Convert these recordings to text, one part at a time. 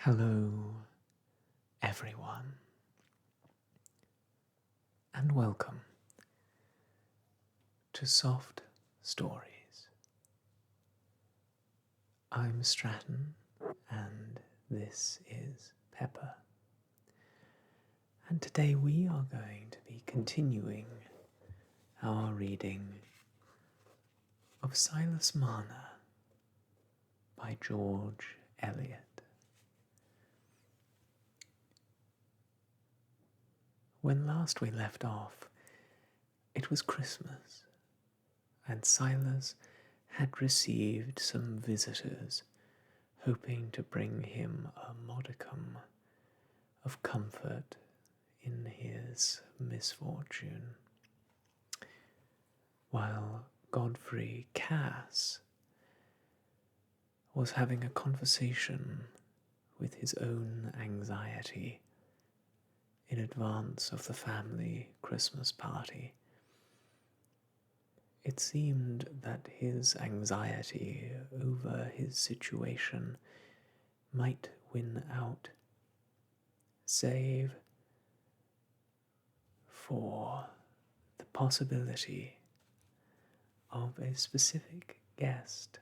Hello, everyone, and welcome to Soft Stories. I'm Stratton, and this is Pepper. And today we are going to be continuing our reading of Silas Marner by George Eliot. When last we left off, it was Christmas, and Silas had received some visitors, hoping to bring him a modicum of comfort in his misfortune, while Godfrey Cass was having a conversation with his own anxiety in advance of the family Christmas party. It seemed that his anxiety over his situation might win out, save for the possibility of a specific guest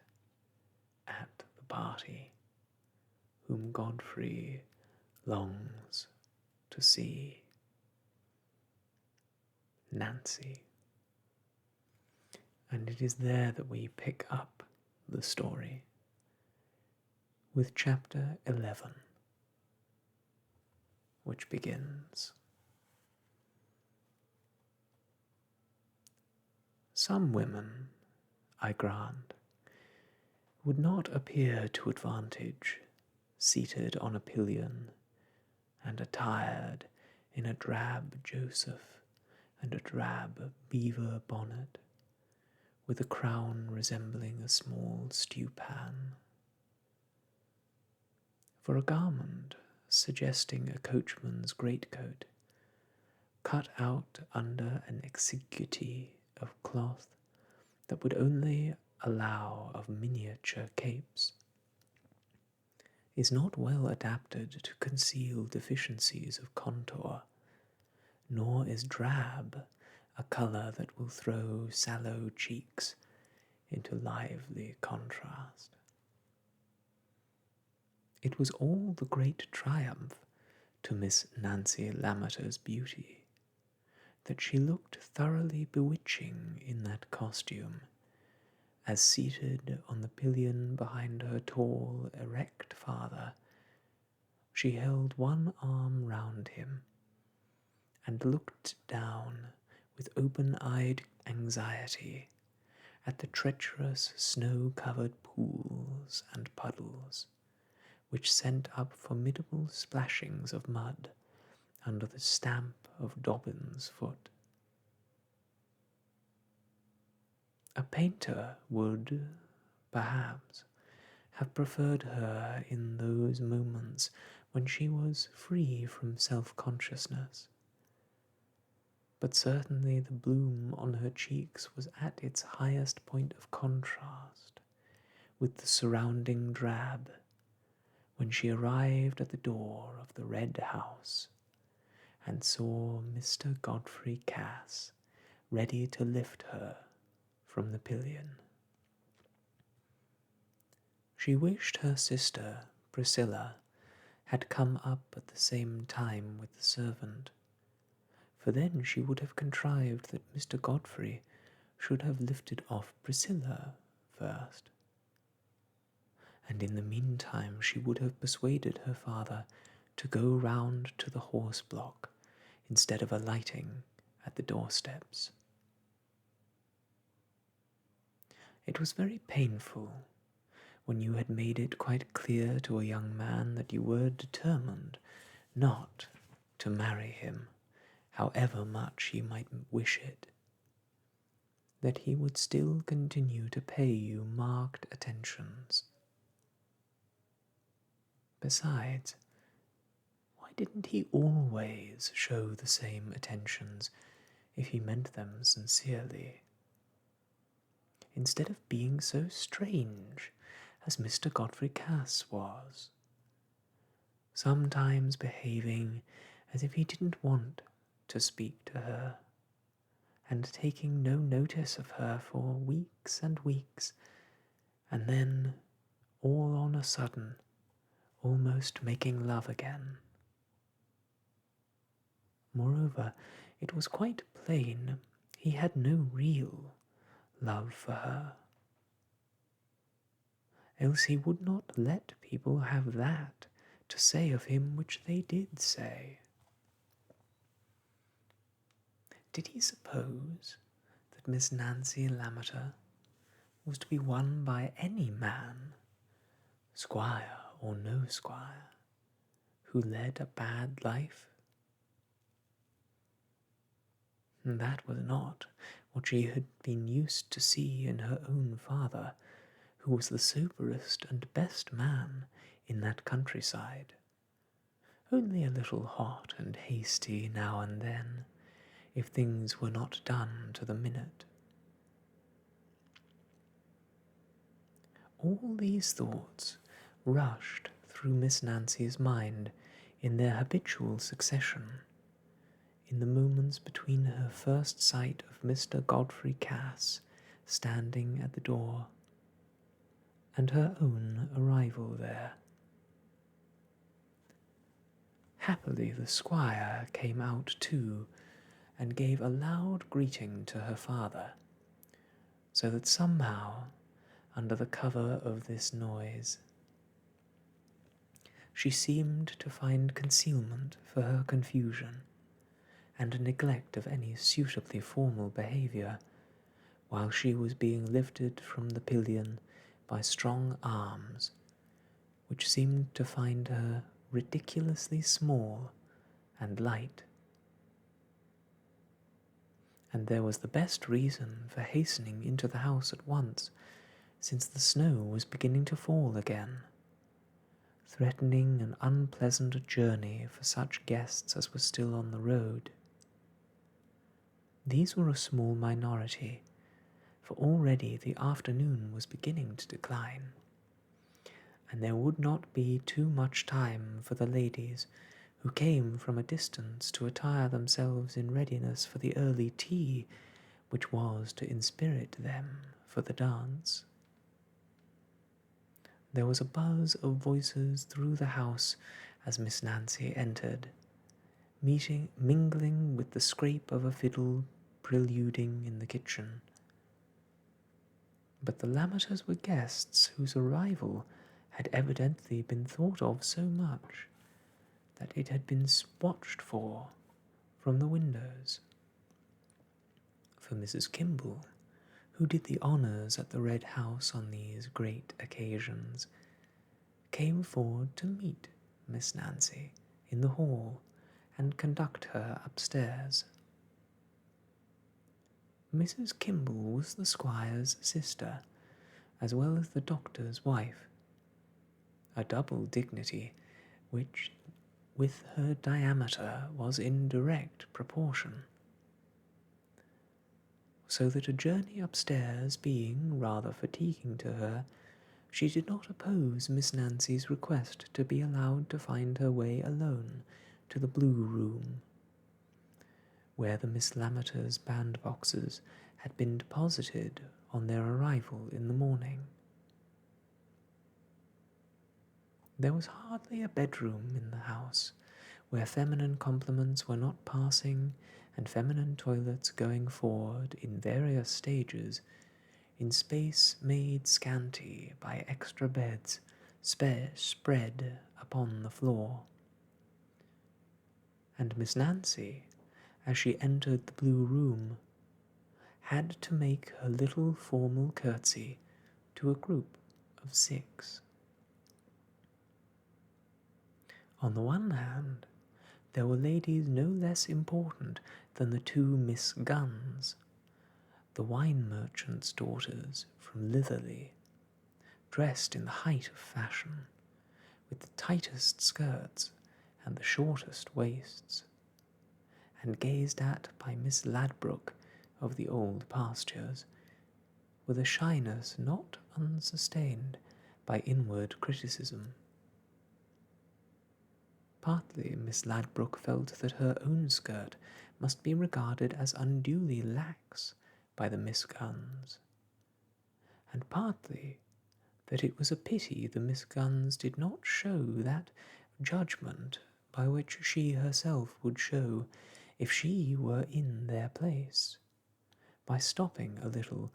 at the party whom Godfrey longs to see: Nancy. And it is there that we pick up the story with chapter 11, which begins. Some women, I grant, would not appear to advantage, seated on a pillion, and attired in a drab Joseph and a drab beaver bonnet, with a crown resembling a small stewpan. For a garment suggesting a coachman's greatcoat, cut out under an exiguity of cloth that would only allow of miniature capes, is not well adapted to conceal deficiencies of contour, nor is drab a colour that will throw sallow cheeks into lively contrast. It was all the great triumph to Miss Nancy Lammeter's beauty that she looked thoroughly bewitching in that costume, as seated on the pillion behind her tall, erect father, she held one arm round him and looked down with open-eyed anxiety at the treacherous snow-covered pools and puddles, which sent up formidable splashings of mud under the stamp of Dobbin's foot. A painter would, perhaps, have preferred her in those moments when she was free from self-consciousness, but certainly the bloom on her cheeks was at its highest point of contrast with the surrounding drab when she arrived at the door of the Red House and saw Mr. Godfrey Cass ready to lift her from the pillion. She wished her sister, Priscilla, had come up at the same time with the servant, for then she would have contrived that Mr. Godfrey should have lifted off Priscilla first, and in the meantime she would have persuaded her father to go round to the horse-block instead of alighting at the doorsteps. It was very painful when you had made it quite clear to a young man that you were determined not to marry him, however much he might wish it, that he would still continue to pay you marked attentions. Besides, why didn't he always show the same attentions if he meant them sincerely, instead of being so strange as Mr. Godfrey Cass was? sometimes behaving as if he didn't want to speak to her, and taking no notice of her for weeks and weeks, and then, all on a sudden, almost making love again. Moreover, it was quite plain he had no real love for her, else he would not let people have that to say of him which they did say. Did he suppose that Miss Nancy Lammeter was to be won by any man, squire or no squire, who led a bad life? That was not what she had been used to see in her own father, who was the soberest and best man in that countryside, only a little hot and hasty now and then, if things were not done to the minute. All these thoughts rushed through Miss Nancy's mind in their habitual succession, in the moments between her first sight of Mr. Godfrey Cass standing at the door, and her own arrival there. Happily the squire came out too, and gave a loud greeting to her father, so that somehow, under the cover of this noise, she seemed to find concealment for her confusion, and a neglect of any suitably formal behaviour, while she was being lifted from the pillion by strong arms, which seemed to find her ridiculously small and light. And there was the best reason for hastening into the house at once, since the snow was beginning to fall again, threatening an unpleasant journey for such guests as were still on the road. These were a small minority, for already the afternoon was beginning to decline, and there would not be too much time for the ladies who came from a distance to attire themselves in readiness for the early tea which was to inspirit them for the dance. There was a buzz of voices through the house as Miss Nancy entered, mingling with the scrape of a fiddle preluding in the kitchen. But the Lammeters were guests whose arrival had evidently been thought of so much that it had been watched for from the windows. For Mrs. Kimball, who did the honours at the Red House on these great occasions, came forward to meet Miss Nancy in the hall and conduct her upstairs. Mrs. Kimball was the squire's sister, as well as the doctor's wife, a double dignity which, with her diameter, was in direct proportion, so that a journey upstairs being rather fatiguing to her, she did not oppose Miss Nancy's request to be allowed to find her way alone to the blue room, where the Miss Lammeters' bandboxes had been deposited on their arrival in the morning. There was hardly a bedroom in the house where feminine compliments were not passing and feminine toilets going forward in various stages, in space made scanty by extra beds spread upon the floor. And Miss Nancy, as she entered the blue room, had to make her little formal curtsy to a group of 6. On the one hand, there were ladies no less important than the 2 Miss Guns, the wine merchant's daughters from Litherley, dressed in the height of fashion, with the tightest skirts and the shortest waists, and gazed at by Miss Ladbroke of the old pastures, with a shyness not unsustained by inward criticism. Partly Miss Ladbruk felt that her own skirt must be regarded as unduly lax by the Miss Guns, and partly that it was a pity the Miss Guns did not show that judgment by which she herself would show if she were in their place, by stopping a little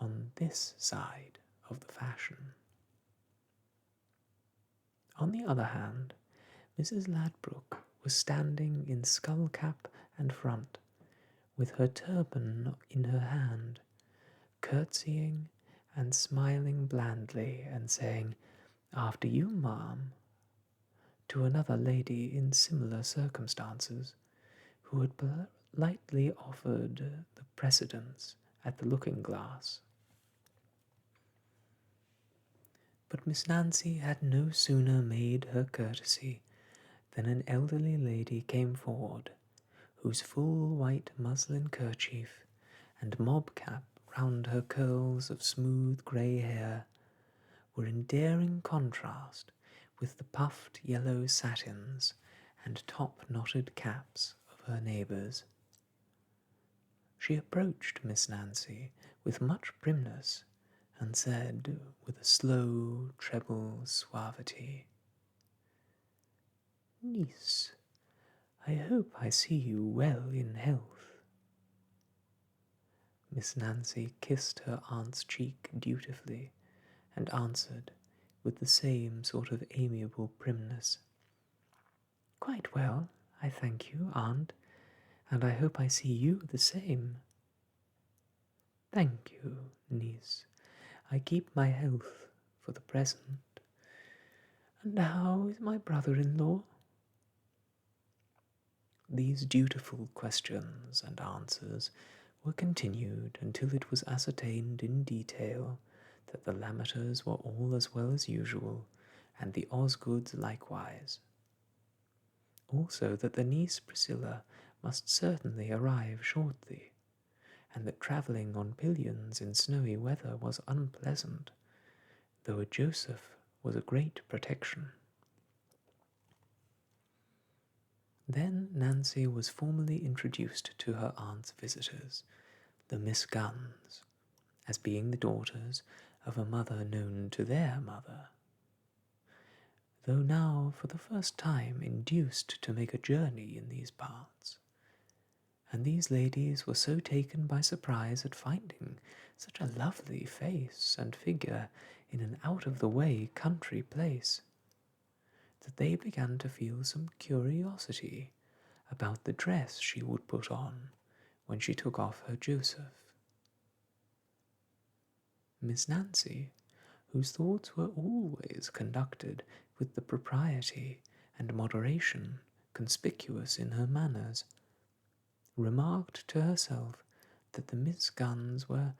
on this side of the fashion. On the other hand, Mrs. Ladbruk was standing in skull-cap and front, with her turban in her hand, curtsying and smiling blandly and saying, "After you, ma'am," to another lady in similar circumstances, who had politely offered the precedence at the looking-glass. But Miss Nancy had no sooner made her courtesy than an elderly lady came forward, whose full white muslin kerchief and mob cap round her curls of smooth grey hair were in daring contrast with the puffed yellow satins and top-knotted caps of her neighbours. She approached Miss Nancy with much primness, and said with a slow, treble suavity, "Niece, I hope I see you well in health." Miss Nancy kissed her aunt's cheek dutifully, and answered, with the same sort of amiable primness, "Quite well, I thank you, aunt, and I hope I see you the same." "Thank you, niece. I keep my health for the present. And how is my brother-in-law?" These dutiful questions and answers were continued until it was ascertained in detail that the Lammeters were all as well as usual, and the Osgoods likewise. Also that the niece Priscilla must certainly arrive shortly, and that travelling on pillions in snowy weather was unpleasant, though a Joseph was a great protection. Then Nancy was formally introduced to her aunt's visitors, the Miss Guns, as being the daughters of a mother known to their mother, though now for the first time induced to make a journey in these parts. And these ladies were so taken by surprise at finding such a lovely face and figure in an out-of-the-way country place, that they began to feel some curiosity about the dress she would put on when she took off her Joseph. Miss Nancy, whose thoughts were always conducted with the propriety and moderation conspicuous in her manners, remarked to herself that the Miss Guns were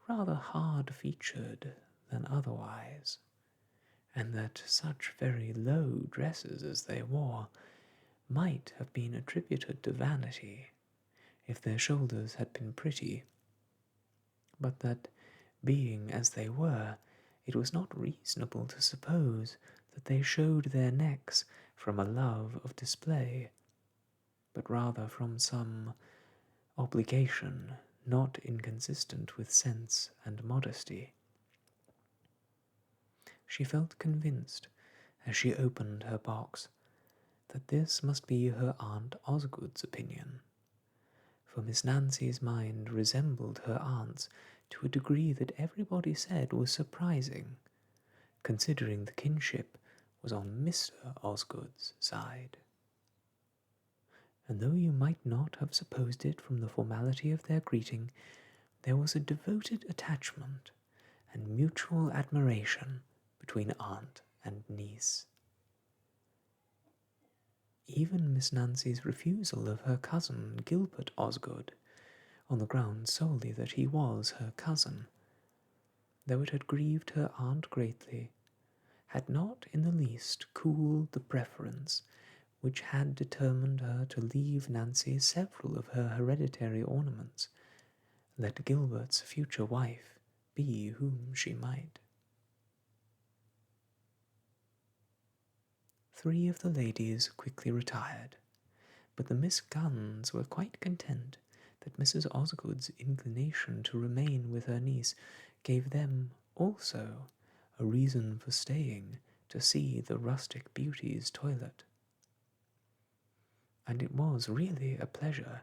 rather hard-featured than otherwise, and that such very low dresses as they wore might have been attributed to vanity if their shoulders had been pretty, but that, being as they were, it was not reasonable to suppose that they showed their necks from a love of display, but rather from some obligation not inconsistent with sense and modesty. She felt convinced, as she opened her box, that this must be her Aunt Osgood's opinion, for Miss Nancy's mind resembled her aunt's to a degree that everybody said was surprising, considering the kinship was on Mr. Osgood's side. And though you might not have supposed it from the formality of their greeting, there was a devoted attachment and mutual admiration between aunt and niece. Even Miss Nancy's refusal of her cousin Gilbert Osgood, on the ground solely that he was her cousin, though it had grieved her aunt greatly, had not in the least cooled the preference which had determined her to leave Nancy several of her hereditary ornaments, let Gilbert's future wife be whom she might. 3 of the ladies quickly retired, but the Miss Guns were quite content that Mrs. Osgood's inclination to remain with her niece gave them also a reason for staying to see the rustic beauty's toilet. And it was really a pleasure,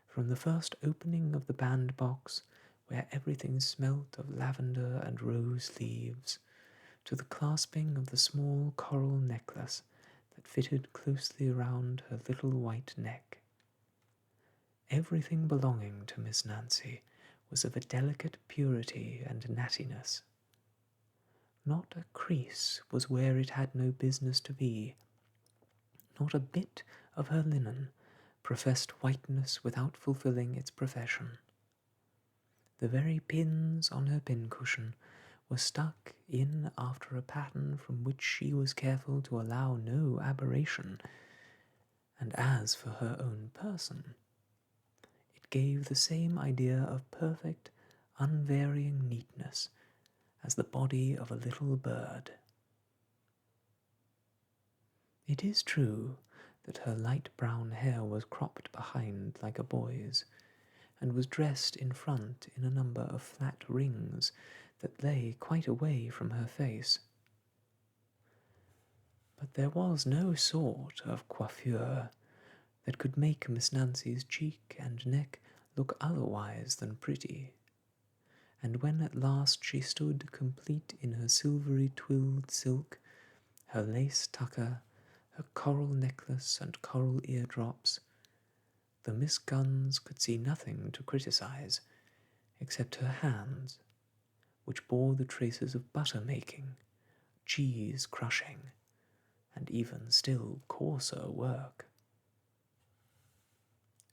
from the first opening of the bandbox, where everything smelt of lavender and rose leaves, to the clasping of the small coral necklace that fitted closely round her little white neck. Everything belonging to Miss Nancy was of a delicate purity and nattiness. Not a crease was where it had no business to be. Not a bit of her linen professed whiteness without fulfilling its profession. The very pins on her pincushion were stuck in after a pattern from which she was careful to allow no aberration, and as for her own person, it gave the same idea of perfect, unvarying neatness as the body of a little bird. It is true that her light brown hair was cropped behind like a boy's, and was dressed in front in a number of flat rings that lay quite away from her face. But there was no sort of coiffure that could make Miss Nancy's cheek and neck look otherwise than pretty, and when at last she stood complete in her silvery twilled silk, her lace tucker, her coral necklace and coral eardrops, the Miss Guns could see nothing to criticize except her hands, which bore the traces of butter-making, cheese-crushing, and even still coarser work.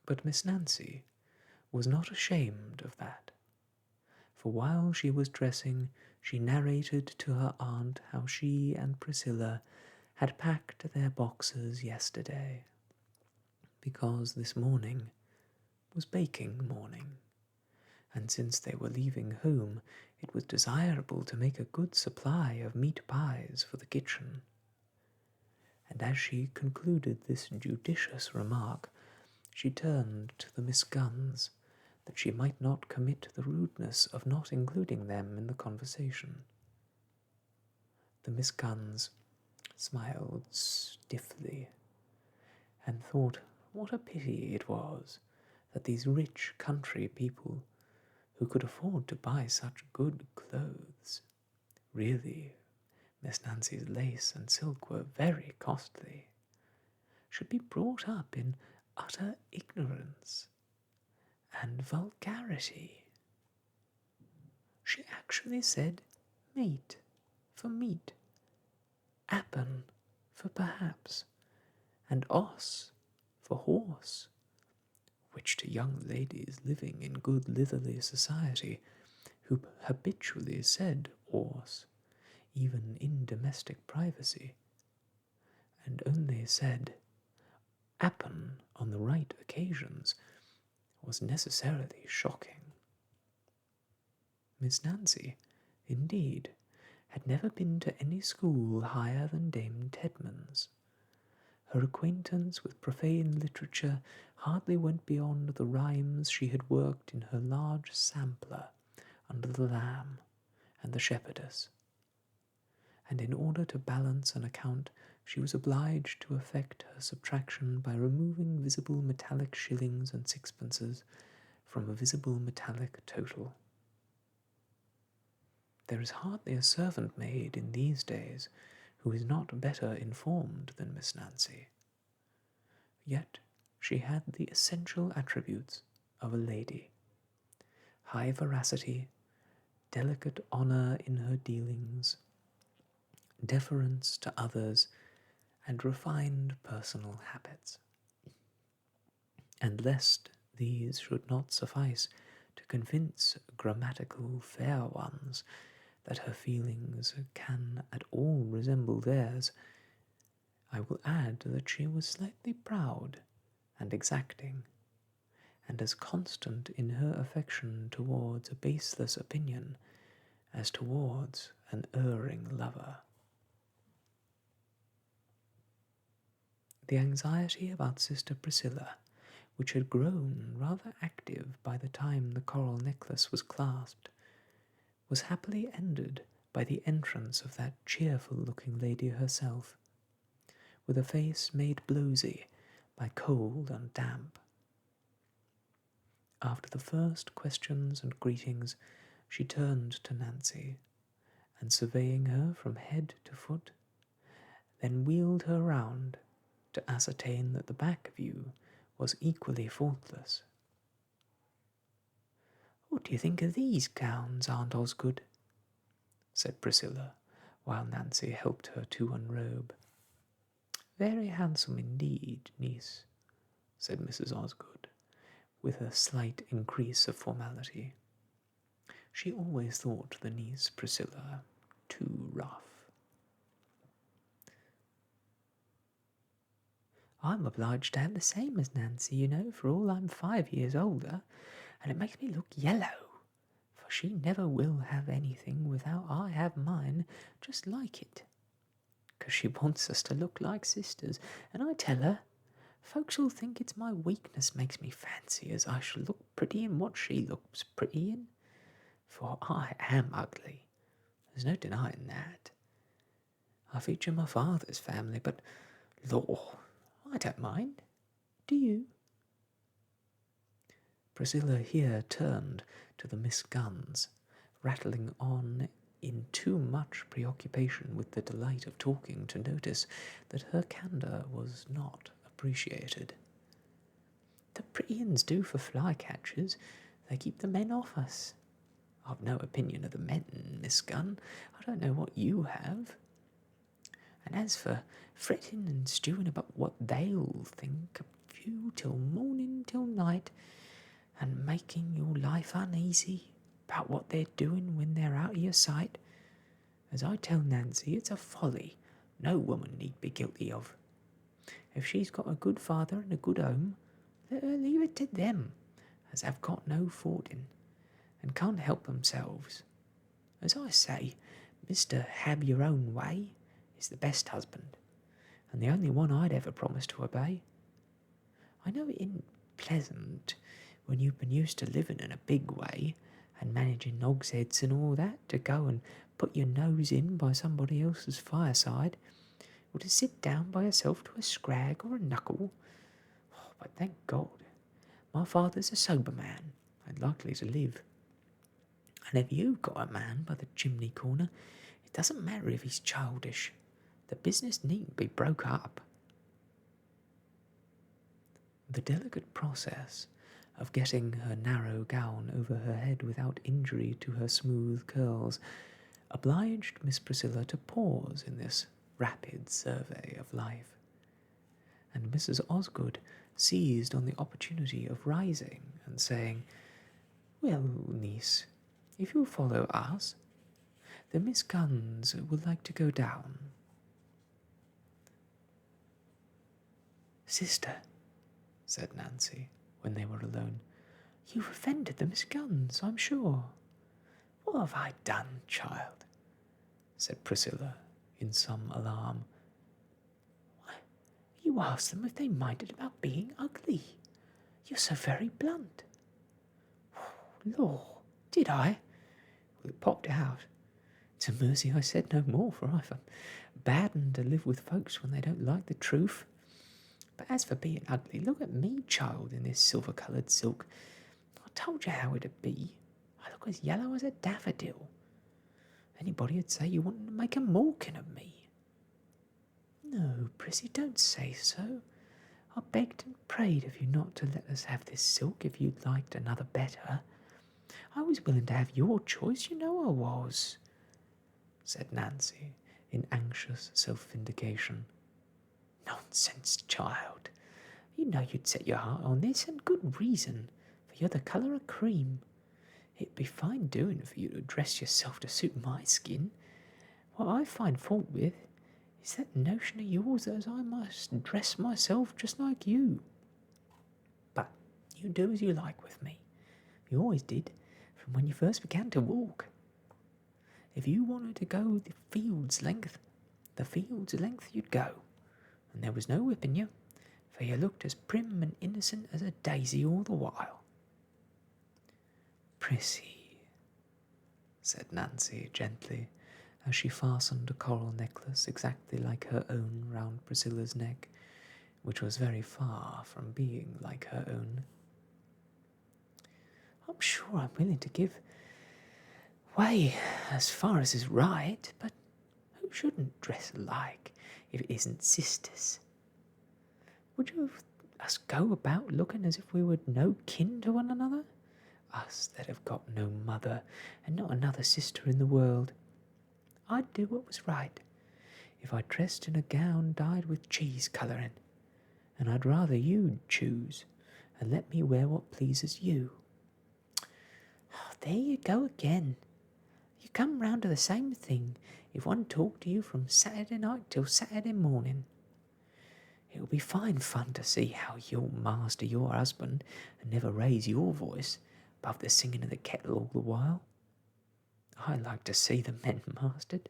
But Miss Nancy was not ashamed of that, for while she was dressing she narrated to her aunt how she and Priscilla had packed their boxes yesterday, because this morning was baking morning, and since they were leaving home it was desirable to make a good supply of meat pies for the kitchen. And as she concluded this judicious remark, she turned to the Miss Guns, that she might not commit the rudeness of not including them in the conversation. The Miss Guns smiled stiffly, and thought what a pity it was that these rich country people, who could afford to buy such good clothes — really, Miss Nancy's lace and silk were very costly — should be brought up in utter ignorance and vulgarity. She actually said mate for meat, appen for perhaps, and os for horse, which to young ladies living in good litherly society, who habitually said horse, even in domestic privacy, and only said appen on the right occasions, was necessarily shocking. Miss Nancy, indeed, had never been to any school higher than Dame Tedman's. Her acquaintance with profane literature hardly went beyond the rhymes she had worked in her large sampler under the Lamb and the Shepherdess, and in order to balance an account she was obliged to effect her subtraction by removing visible metallic shillings and sixpences from a visible metallic total. There is hardly a servant maid in these days who is not better informed than Miss Nancy. Yet she had the essential attributes of a lady: high veracity, delicate honour in her dealings, deference to others, and refined personal habits. And lest these should not suffice to convince grammatical fair ones that her feelings can at all resemble theirs, I will add that she was slightly proud and exacting, and as constant in her affection towards a baseless opinion as towards an erring lover. The anxiety about Sister Priscilla, which had grown rather active by the time the coral necklace was clasped, was happily ended by the entrance of that cheerful-looking lady herself, with a face made blowsy by cold and damp. After the first questions and greetings, she turned to Nancy, and surveying her from head to foot, then wheeled her round to ascertain that the back view was equally faultless. "What do you think of these gowns, Aunt Osgood?" said Priscilla, while Nancy helped her to unrobe. "Very handsome indeed, niece," said Mrs. Osgood, with a slight increase of formality. She always thought the niece Priscilla too rough. "I'm obliged to have the same as Nancy, you know, for all I'm 5 years older, and it makes me look yellow, for she never will have anything without I have mine just like it, 'cause she wants us to look like sisters, and I tell her, folks'll think it's my weakness makes me fancy as I shall look pretty in what she looks pretty in, for I am ugly, there's no denying that. I feature my father's family, but, law, I don't mind. Do you?" Priscilla here turned to the Miss Guns, rattling on in too much preoccupation with the delight of talking to notice that her candour was not appreciated. "The pretty uns do for fly-catchers. They keep the men off us. I've no opinion of the men, Miss Gunn. I don't know what you have. And as for fretting and stewing about what they'll think of you till morning till night, and making your life uneasy about what they're doing when they're out of your sight, as I tell Nancy, it's a folly no woman need be guilty of. If she's got a good father and a good home, let her leave it to them as have got no fortin, and can't help themselves. As I say, Mr. Have Your Own Way is the best husband, and the only one I'd ever promise to obey. I know it isn't pleasant when you've been used to living in a big way, and managing hogsheads and all that, to go and put your nose in by somebody else's fireside, or to sit down by yourself to a scrag or a knuckle. Oh, but thank God, my father's a sober man, and likely to live. And if you've got a man by the chimney corner, it doesn't matter if he's childish. The business needn't be broke up." The delicate process of getting her narrow gown over her head without injury to her smooth curls obliged Miss Priscilla to pause in this rapid survey of life, and Mrs. Osgood seized on the opportunity of rising and saying, "Well, niece, if you'll follow us, the Miss Guns would like to go down." "Sister," said Nancy, when they were alone, "you've offended the Miss Guns, I'm sure." "What have I done, child?" said Priscilla, in some alarm. "Why, you asked them if they minded about being ugly. You're so very blunt." "Law, did I? Well, it popped out. It's a mercy I said no more, for I've a bad un to live with folks when they don't like the truth. But as for being ugly, look at me, child, in this silver-coloured silk. I told you how it'd be. I look as yellow as a daffodil. Anybody'd say you wanted to make a mawkin of me." "No, Prissy, don't say so. I begged and prayed of you not to let us have this silk if you'd liked another better. I was willing to have your choice, you know I was," said Nancy, in anxious self-vindication. "Nonsense, child. You know you'd set your heart on this, and good reason, for you're the colour of cream. It'd be fine doing for you to dress yourself to suit my skin. What I find fault with is that notion of yours as I must dress myself just like you. But you do as you like with me. You always did, from when you first began to walk. If you wanted to go the field's length you'd go, and there was no whipping you, for you looked as prim and innocent as a daisy all the while." "Prissy," said Nancy gently, as she fastened a coral necklace exactly like her own round Priscilla's neck, which was very far from being like her own. "I'm sure I'm willing to give way as far as is right, but who shouldn't dress alike if it isn't sisters? Would you have us go about looking as if we were no kin to one another? Us that have got no mother and not another sister in the world. I'd do what was right if I dressed in a gown dyed with cheese colouring, and I'd rather you'd choose and let me wear what pleases you." "Oh, there you go again. You come round to the same thing if one talked to you from Saturday night till Saturday morning. It will be fine fun to see how you'll master your husband and never raise your voice above the singing of the kettle all the while. I like to see the men mastered."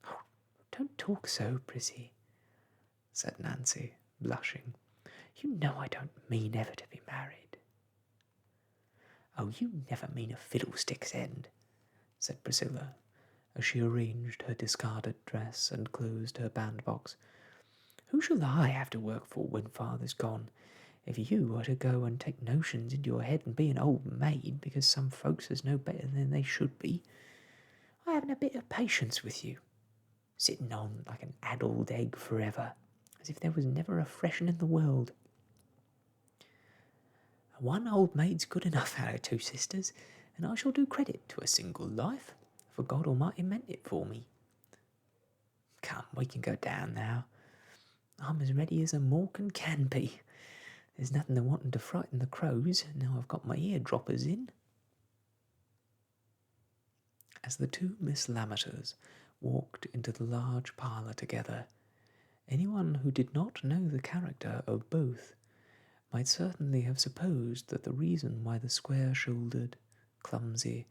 "Oh, don't talk so, Prissy," said Nancy, blushing. "You know I don't mean ever to be married." "Oh, you never mean a fiddlestick's end," said Priscilla, as she arranged her discarded dress and closed her bandbox. "Who shall I have to work for when father's gone, if you are to go and take notions into your head and be an old maid because some folks is no better than they should be? I haven't a bit of patience with you, sitting on like an addled egg forever, as if there was never a freshen in the world. One old maid's good enough out of two sisters, and I shall do credit to a single life, for God Almighty meant it for me. Come, we can go down now. I'm as ready as a Morcan can be. There's nothing to wanting to frighten the crows, now I've got my ear-droppers in." As the two Miss Lammeters walked into the large parlour together, anyone who did not know the character of both might certainly have supposed that the reason why the square-shouldered, clumsy,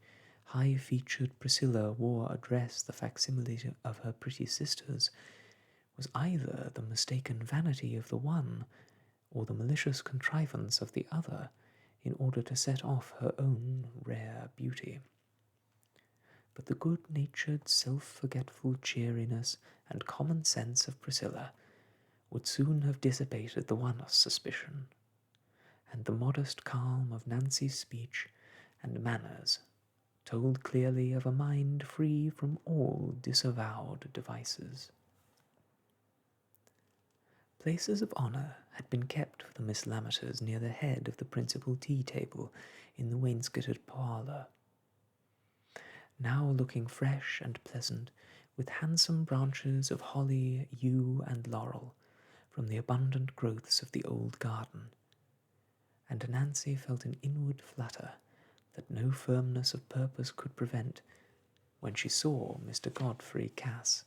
high-featured Priscilla wore a dress the facsimile of her pretty sister's was either the mistaken vanity of the one or the malicious contrivance of the other in order to set off her own rare beauty. But the good-natured, self-forgetful cheeriness and common sense of Priscilla would soon have dissipated the one suspicion, and the modest calm of Nancy's speech and manners told clearly of a mind free from all disavowed devices. Places of honour had been kept for the Miss Lammeters near the head of the principal tea-table in the wainscoted parlour, now looking fresh and pleasant, with handsome branches of holly, yew, and laurel from the abundant growths of the old garden, and Nancy felt an inward flutter that no firmness of purpose could prevent when she saw Mr. Godfrey Cass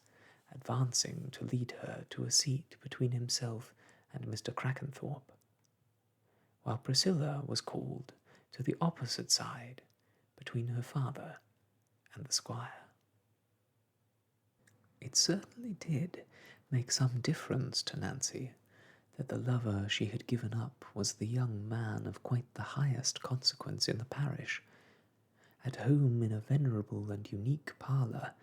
advancing to lead her to a seat between himself and Mr. Crackenthorpe, while Priscilla was called to the opposite side between her father and the squire. It certainly did make some difference to Nancy that the lover she had given up was the young man of quite the highest consequence in the parish, at home in a venerable and unique parlour,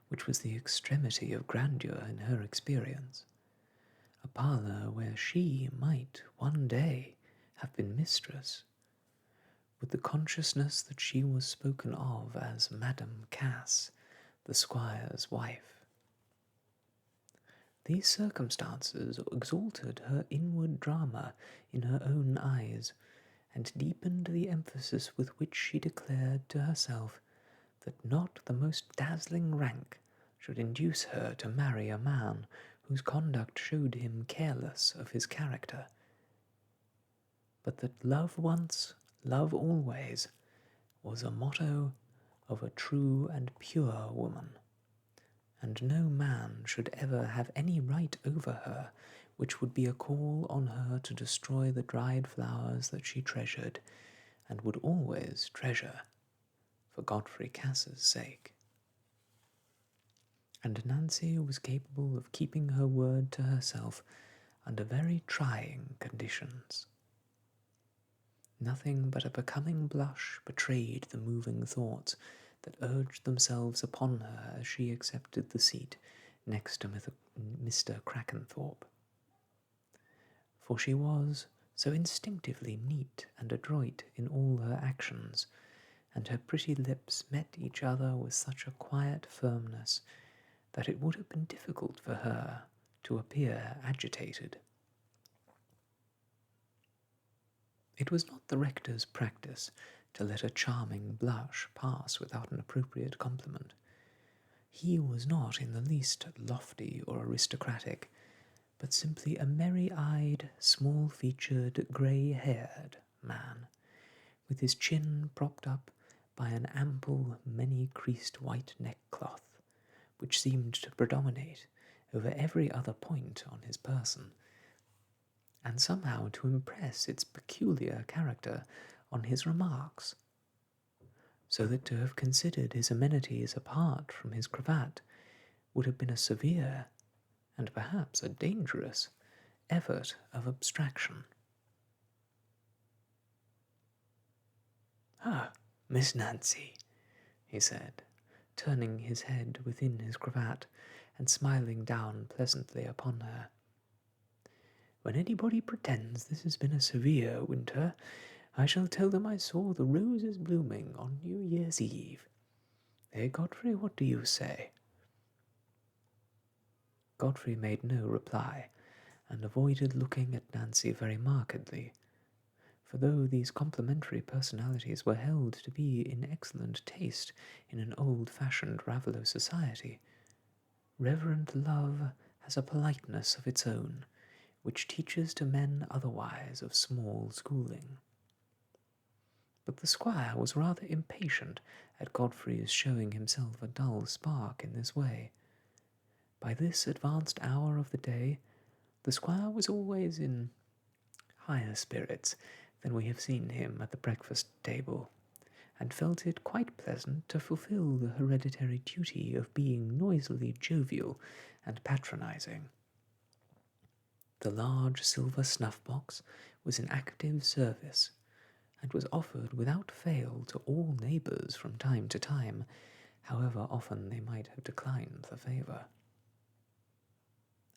which was the extremity of grandeur in her experience, a parlour where she might one day have been mistress, with the consciousness that she was spoken of as Madam Cass, the squire's wife. These circumstances exalted her inward drama in her own eyes, and deepened the emphasis with which she declared to herself that not the most dazzling rank should induce her to marry a man whose conduct showed him careless of his character, but that love once, love always, was a motto of a true and pure woman, and no man should ever have any right over her which would be a call on her to destroy the dried flowers that she treasured, and would always treasure, for Godfrey Cass's sake. And Nancy was capable of keeping her word to herself under very trying conditions. Nothing but a becoming blush betrayed the moving thoughts that urged themselves upon her as she accepted the seat next to Mr. Crackenthorpe. For she was so instinctively neat and adroit in all her actions, and her pretty lips met each other with such a quiet firmness that it would have been difficult for her to appear agitated. It was not the rector's practice to let a charming blush pass without an appropriate compliment. He was not in the least lofty or aristocratic, but simply a merry-eyed, small-featured, grey-haired man, with his chin propped up by an ample, many-creased white neckcloth, which seemed to predominate over every other point on his person, and somehow to impress its peculiar character on his remarks, so that to have considered his amenities apart from his cravat would have been a severe, and perhaps a dangerous, effort of abstraction. "Ah, Miss Nancy," he said, turning his head within his cravat and smiling down pleasantly upon her. "When anybody pretends this has been a severe winter, I shall tell them I saw the roses blooming on New Year's Eve. Godfrey, what do you say?" Godfrey made no reply, and avoided looking at Nancy very markedly, for though these complimentary personalities were held to be in excellent taste in an old-fashioned Raveloe society, reverent love has a politeness of its own, which teaches to men otherwise of small schooling. But the squire was rather impatient at Godfrey's showing himself a dull spark in this way. By this advanced hour of the day, the squire was always in higher spirits than we have seen him at the breakfast table, and felt it quite pleasant to fulfill the hereditary duty of being noisily jovial and patronizing. The large silver snuff-box was in active service, and was offered without fail to all neighbours from time to time, however often they might have declined the favour.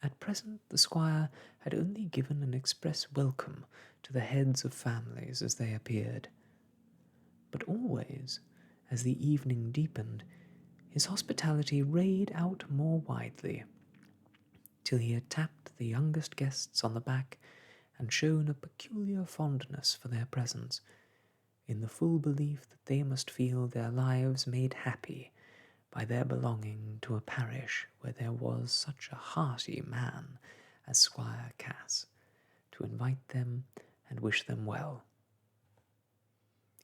At present the squire had only given an express welcome to the heads of families as they appeared, but always, as the evening deepened, his hospitality rayed out more widely, till he had tapped the youngest guests on the back and shown a peculiar fondness for their presence, in the full belief that they must feel their lives made happy by their belonging to a parish where there was such a hearty man as Squire Cass, to invite them and wish them well.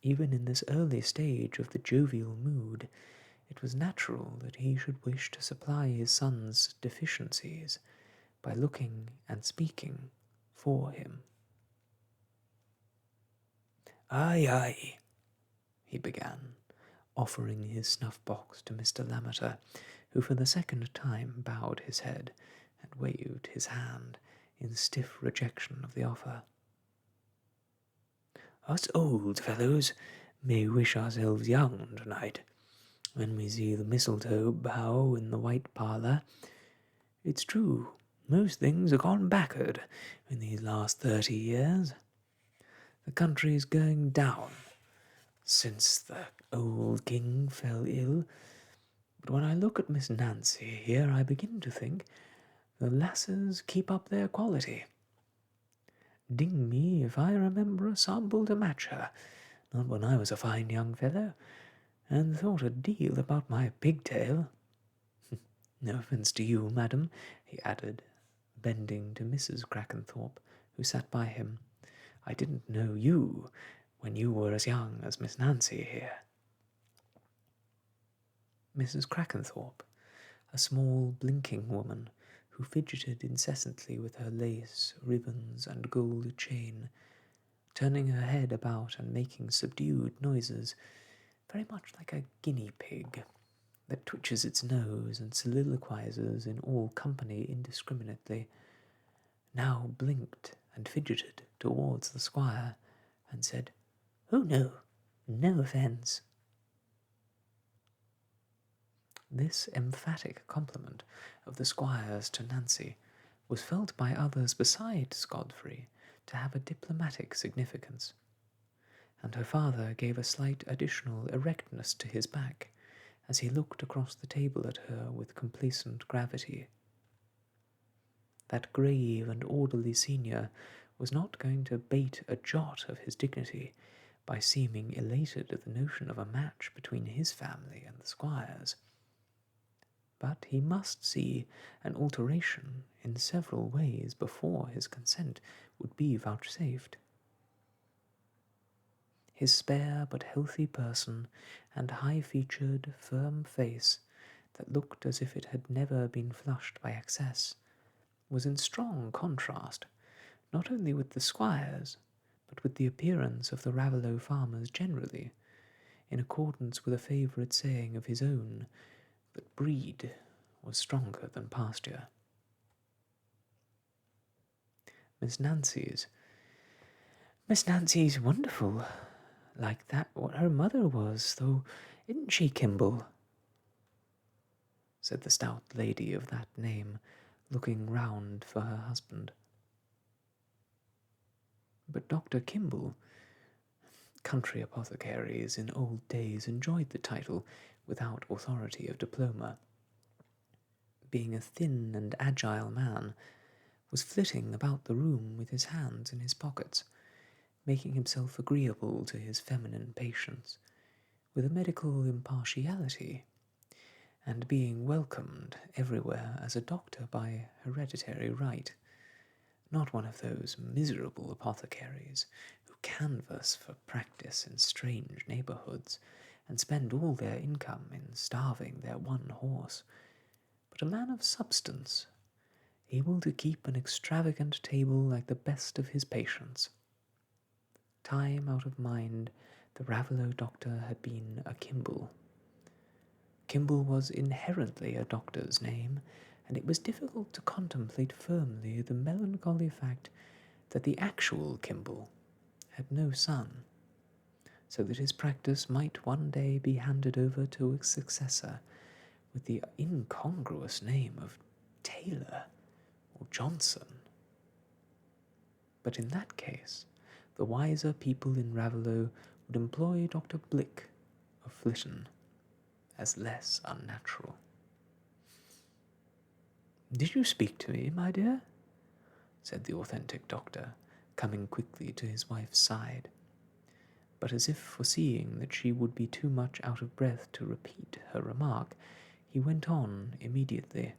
Even in this early stage of the jovial mood, it was natural that he should wish to supply his son's deficiencies by looking and speaking for him. "Aye, aye," he began, offering his snuff-box to Mr. Lammeter, who for the second time bowed his head and waved his hand in stiff rejection of the offer. "Us old fellows may wish ourselves young tonight, when we see the mistletoe bough in the white parlour. It's true, most things are gone backward in these last 30 years. The country's going down since the old king fell ill, but when I look at Miss Nancy here, I begin to think the lasses keep up their quality. Ding me if I remember a sample to match her, not when I was a fine young fellow, and thought a deal about my pigtail. No offence to you, madam," he added, bending to Mrs. Crackenthorpe, who sat by him. "I didn't know you when you were as young as Miss Nancy here." Mrs. Crackenthorpe, a small, blinking woman, who fidgeted incessantly with her lace, ribbons, and gold chain, turning her head about and making subdued noises, very much like a guinea pig, that twitches its nose and soliloquizes in all company indiscriminately, now blinked and fidgeted towards the squire, and said, "Oh no, no offence." This emphatic compliment of the squire's to Nancy was felt by others besides Godfrey to have a diplomatic significance, and her father gave a slight additional erectness to his back as he looked across the table at her with complacent gravity. That grave and orderly senior was not going to bate a jot of his dignity by seeming elated at the notion of a match between his family and the squire's. But he must see an alteration in several ways before his consent would be vouchsafed. His spare but healthy person and high-featured, firm face that looked as if it had never been flushed by excess was in strong contrast, not only with the squire's, but with the appearance of the Raveloe farmers generally, in accordance with a favourite saying of his own, that breed was stronger than pasture. Miss Nancy's wonderful, like that what her mother was, though, isn't she, Kimble?" said the stout lady of that name, looking round for her husband. But Dr. Kimble, country apothecaries in old days enjoyed the title without authority of diploma, being a thin and agile man, was flitting about the room with his hands in his pockets, making himself agreeable to his feminine patients, with a medical impartiality, and being welcomed everywhere as a doctor by hereditary right, not one of those miserable apothecaries who canvass for practice in strange neighbourhoods and spend all their income in starving their one horse, but a man of substance, able to keep an extravagant table like the best of his patients. Time out of mind, the Raveloe doctor had been a Kimble. Kimble was inherently a doctor's name, and it was difficult to contemplate firmly the melancholy fact that the actual Kimble had no son, so that his practice might one day be handed over to a successor with the incongruous name of Taylor or Johnson. But in that case, the wiser people in Raveloe would employ Dr. Blick of Flitton as less unnatural. "Did you speak to me, my dear?" said the authentic doctor, coming quickly to his wife's side, but as if foreseeing that she would be too much out of breath to repeat her remark, he went on immediately.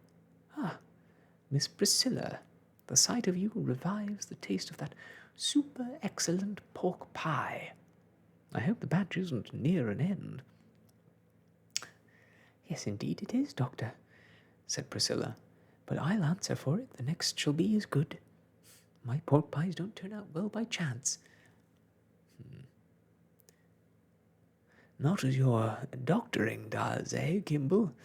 "Ah, Miss Priscilla, the sight of you revives the taste of that super-excellent pork pie. I hope the batch isn't near an end." "Yes, indeed it is, doctor," said Priscilla, "but I'll answer for it the next shall be as good. My pork pies don't turn out well by chance." "Not as your doctoring does, eh, Kimble?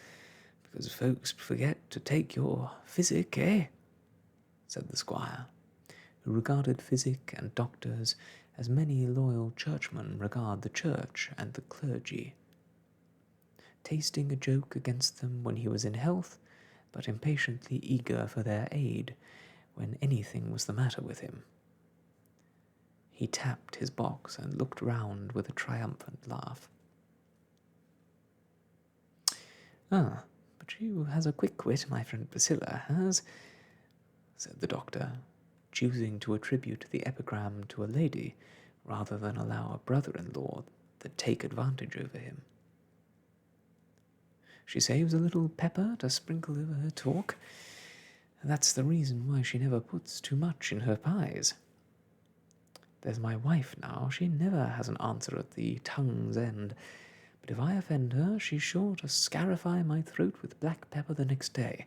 Because folks forget to take your physic, eh?" said the squire, who regarded physic and doctors as many loyal churchmen regard the church and the clergy, tasting a joke against them when he was in health, but impatiently eager for their aid when anything was the matter with him. He tapped his box and looked round with a triumphant laugh. "Ah, but she has a quick wit, my friend Priscilla has," said the doctor, choosing to attribute the epigram to a lady rather than allow a brother-in-law to take advantage over him. "She saves a little pepper to sprinkle over her talk. That's the reason why she never puts too much in her pies. There's my wife now, she never has an answer at the tongue's end, but if I offend her, she's sure to scarify my throat with black pepper the next day,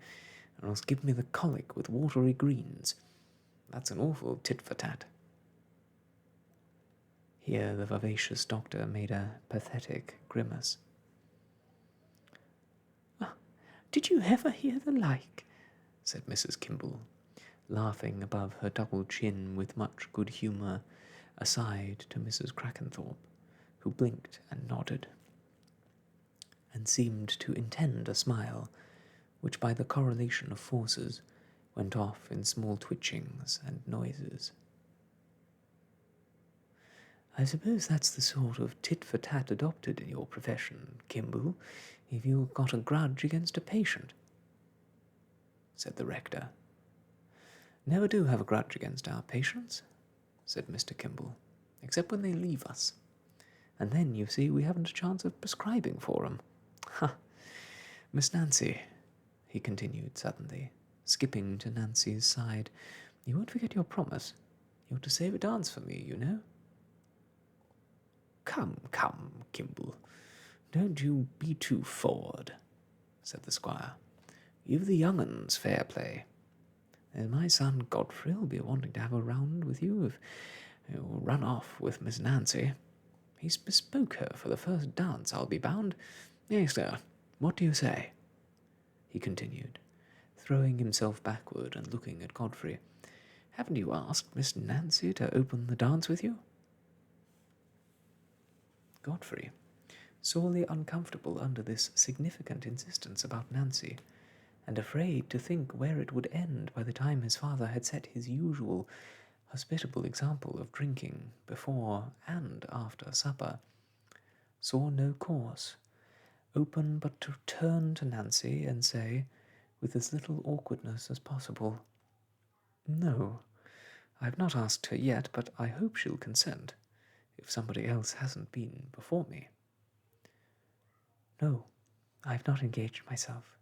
and else give me the colic with watery greens. That's an awful tit-for-tat." Here the vivacious doctor made a pathetic grimace. "Did you ever hear the like?" said Mrs. Kimble, laughing above her double chin with much good humour, aside to Mrs. Crackenthorpe, who blinked and nodded, and seemed to intend a smile, which by the correlation of forces went off in small twitchings and noises. "I suppose that's the sort of tit-for-tat adopted in your profession, Kimble, if you've got a grudge against a patient," said the rector. "Never do have a grudge against our patients," said Mr. Kimble, "except when they leave us. And then, you see, we haven't a chance of prescribing for 'em. Ha! Miss Nancy," he continued suddenly, skipping to Nancy's side, "you won't forget your promise. You're to save a dance for me, you know." "Come, come, Kimble, don't you be too forward," said the squire. "Give the young uns fair play. There's my son Godfrey'll be wanting to have a round with you if you run off with Miss Nancy. He's bespoke her for the first dance, I'll be bound. Yes, sir, what do you say?" he continued, throwing himself backward and looking at Godfrey. "Haven't you asked Miss Nancy to open the dance with you?" Godfrey, sorely uncomfortable under this significant insistence about Nancy, and afraid to think where it would end by the time his father had set his usual hospitable example of drinking before and after supper, saw no course open but to turn to Nancy and say, with as little awkwardness as possible, "No, I've not asked her yet, but I hope she'll consent, if somebody else hasn't been before me." "No, I've not engaged myself,"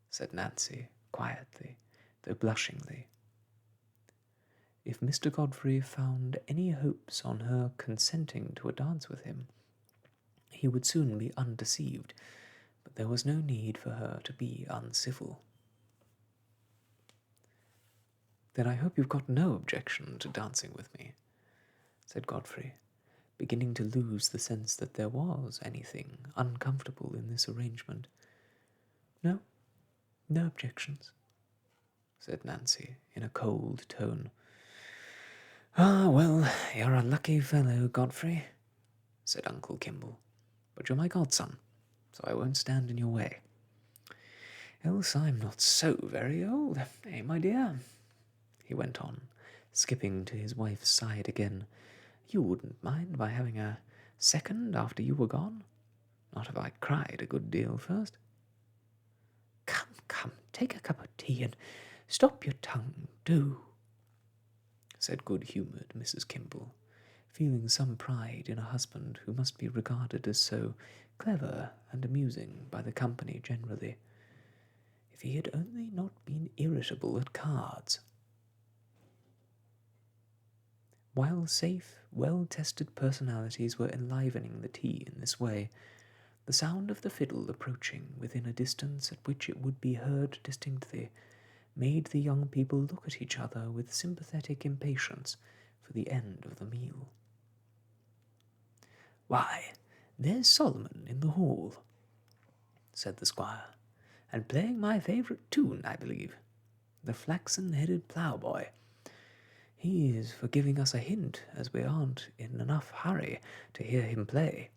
said Nancy, quietly, though blushingly. If Mr. Godfrey found any hopes on her consenting to a dance with him, he would soon be undeceived, but there was no need for her to be uncivil. "Then I hope you've got no objection to dancing with me," said Godfrey, beginning to lose the sense that there was anything uncomfortable in this arrangement. "No, no objections," said Nancy, in a cold tone. "Ah, well, you're a lucky fellow, Godfrey," said Uncle Kimble, "but you're my godson, so I won't stand in your way. Else I'm not so very old, eh, my dear?" he went on, skipping to his wife's side again. "You wouldn't mind my having a second after you were gone? Not if I cried a good deal first." "Come, come, take a cup of tea and stop your tongue, do," said good-humoured Mrs. Kimble, feeling some pride in a husband who must be regarded as so clever and amusing by the company generally. If he had only not been irritable at cards. While safe, well-tested personalities were enlivening the tea in this way, the sound of the fiddle approaching within a distance at which it would be heard distinctly made the young people look at each other with sympathetic impatience for the end of the meal. "Why, there's Solomon in the hall," said the squire, "and playing my favourite tune, I believe, the flaxen-headed ploughboy. He is for giving us a hint, as we aren't in enough hurry to hear him play.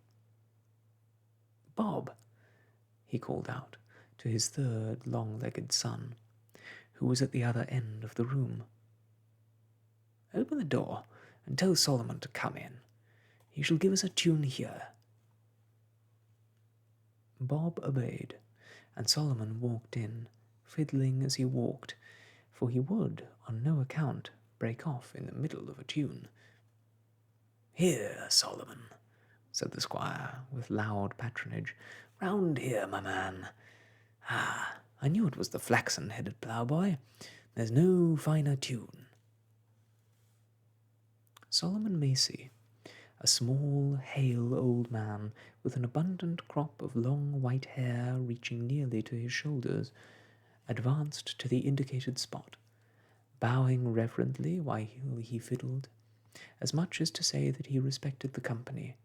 Bob," he called out to his third long-legged son, who was at the other end of the room, "open the door and tell Solomon to come in. He shall give us a tune here." Bob obeyed, and Solomon walked in, fiddling as he walked, for he would, on no account, break off in the middle of a tune. "Here, Solomon," said the squire, with loud patronage. "Round here, my man. Ah, I knew it was the flaxen-headed ploughboy. There's no finer tune." Solomon Macy, a small, hale old man with an abundant crop of long white hair reaching nearly to his shoulders, advanced to the indicated spot, bowing reverently while he fiddled, as much as to say that he respected the company,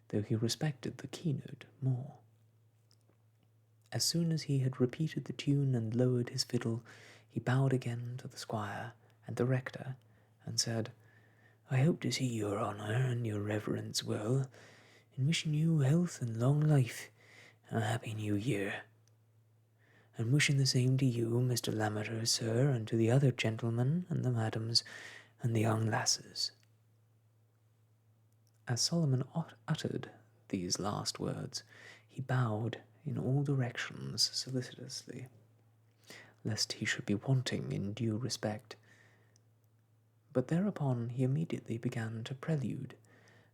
though he respected the keynote more. As soon as he had repeated the tune and lowered his fiddle, He bowed again to the squire and the rector, and said, "I hope to see your honour and your reverence well, and wishing you health and long life, and a happy new year. And wishing the same to you, Mr. Lammeter, sir, and to the other gentlemen and the madams and the young lasses." As Solomon uttered these last words, he bowed in all directions solicitously, lest he should be wanting in due respect. But thereupon he immediately began to prelude,